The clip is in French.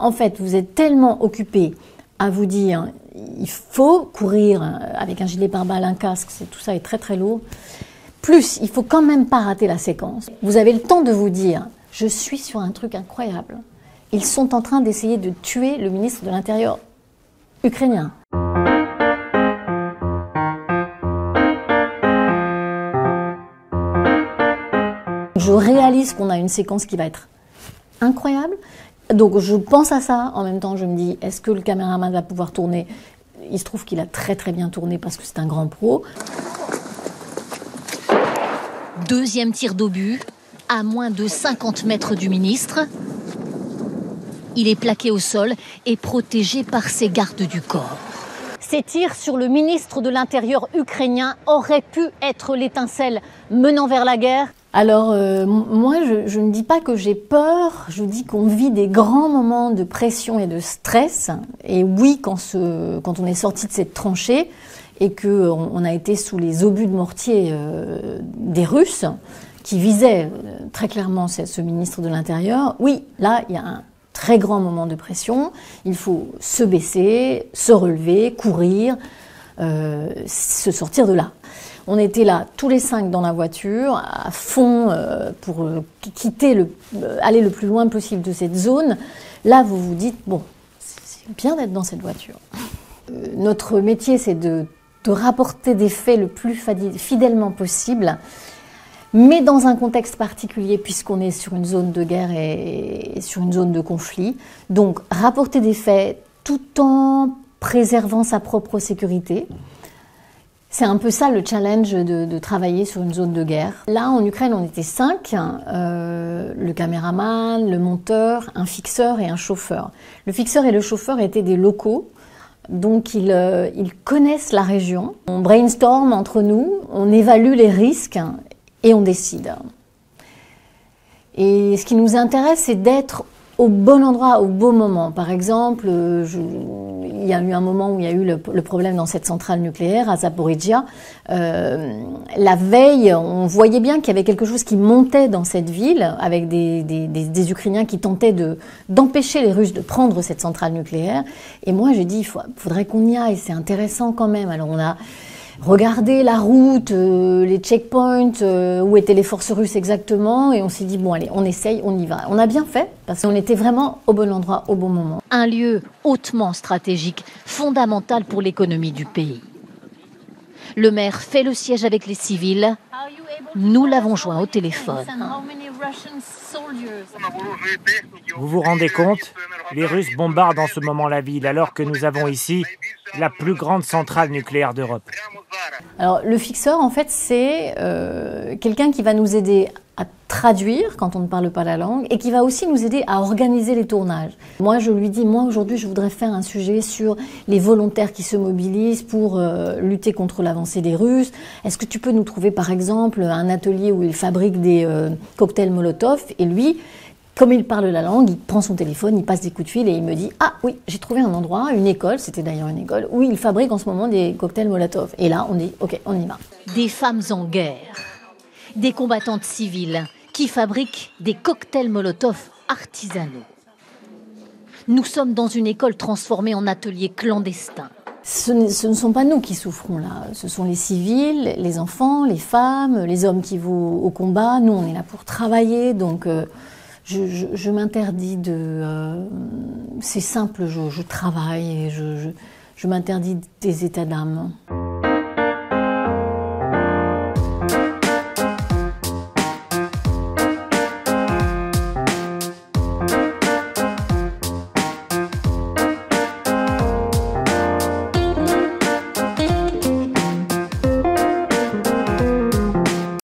En fait, vous êtes tellement occupé à vous dire il faut courir avec un gilet pare-balles, un casque, tout ça est très très lourd. Plus, il faut quand même pas rater la séquence. Vous avez le temps de vous dire je suis sur un truc incroyable. Ils sont en train d'essayer de tuer le ministre de l'Intérieur ukrainien. Je réalise qu'on a une séquence qui va être incroyable. Donc je pense à ça, en même temps je me dis, est-ce que le caméraman va pouvoir tourner? Il se trouve qu'il a très très bien tourné parce que c'est un grand pro. Deuxième tir d'obus, à moins de 50 mètres du ministre. Il est plaqué au sol et protégé par ses gardes du corps. Ces tirs sur le ministre de l'Intérieur ukrainien auraient pu être l'étincelle menant vers la guerre. Alors, moi, je ne dis pas que j'ai peur, je dis qu'on vit des grands moments de pression et de stress. Et oui, quand on est sorti de cette tranchée et qu'on a été sous les obus de mortier des Russes, qui visaient très clairement ce ministre de l'Intérieur, oui, là, il y a un très grand moment de pression. Il faut se baisser, se relever, courir, se sortir de là. On était là, tous les 5 dans la voiture, à fond pour aller le plus loin possible de cette zone. Là, vous vous dites, bon, c'est bien d'être dans cette voiture. Notre métier, c'est de rapporter des faits le plus fidèlement possible, mais dans un contexte particulier, puisqu'on est sur une zone de guerre et sur une zone de conflit. Donc, rapporter des faits tout en préservant sa propre sécurité. C'est un peu ça le challenge de travailler sur une zone de guerre. Là, en Ukraine, on était 5, le caméraman, le monteur, un fixeur et un chauffeur. Le fixeur et le chauffeur étaient des locaux, donc ils connaissent la région. On brainstorm entre nous, on évalue les risques et on décide. Et ce qui nous intéresse, c'est d'être au bon endroit, au bon moment. Par exemple, il y a eu un moment où il y a eu le problème dans cette centrale nucléaire à Zaporizhzhia. La veille, on voyait bien qu'il y avait quelque chose qui montait dans cette ville avec des Ukrainiens qui tentaient d'empêcher les Russes de prendre cette centrale nucléaire. Et moi, j'ai dit, il faudrait qu'on y aille, c'est intéressant quand même. Alors on a regardé la route, les checkpoints, où étaient les forces russes exactement, et on s'est dit, bon allez, on essaye, on y va. On a bien fait, parce qu'on était vraiment au bon endroit, au bon moment. Un lieu hautement stratégique, fondamental pour l'économie du pays. Le maire fait le siège avec les civils. Nous l'avons joint au téléphone. Vous vous rendez compte? Les Russes bombardent en ce moment la ville, alors que nous avons ici la plus grande centrale nucléaire d'Europe. Alors, le fixeur, en fait, c'est quelqu'un qui va nous aider à traduire quand on ne parle pas la langue et qui va aussi nous aider à organiser les tournages. Moi, je lui dis, moi, aujourd'hui, je voudrais faire un sujet sur les volontaires qui se mobilisent pour lutter contre l'avancée des Russes. Est-ce que tu peux nous trouver, par exemple, un atelier où ils fabriquent des cocktails Molotov? Et lui, comme il parle la langue, il prend son téléphone, il passe des coups de fil et il me dit « Ah oui, j'ai trouvé un endroit, une école, c'était d'ailleurs une école, où ils fabriquent en ce moment des cocktails Molotov. » Et là, on dit « Ok, on y va. » Des femmes en guerre, des combattantes civiles qui fabriquent des cocktails Molotov artisanaux. Nous sommes dans une école transformée en atelier clandestin. Ce ne sont pas nous qui souffrons là, ce sont les civils, les enfants, les femmes, les hommes qui vont au combat. Nous, on est là pour travailler, donc je m'interdis de... c'est simple, je travaille et je m'interdis des états d'âme.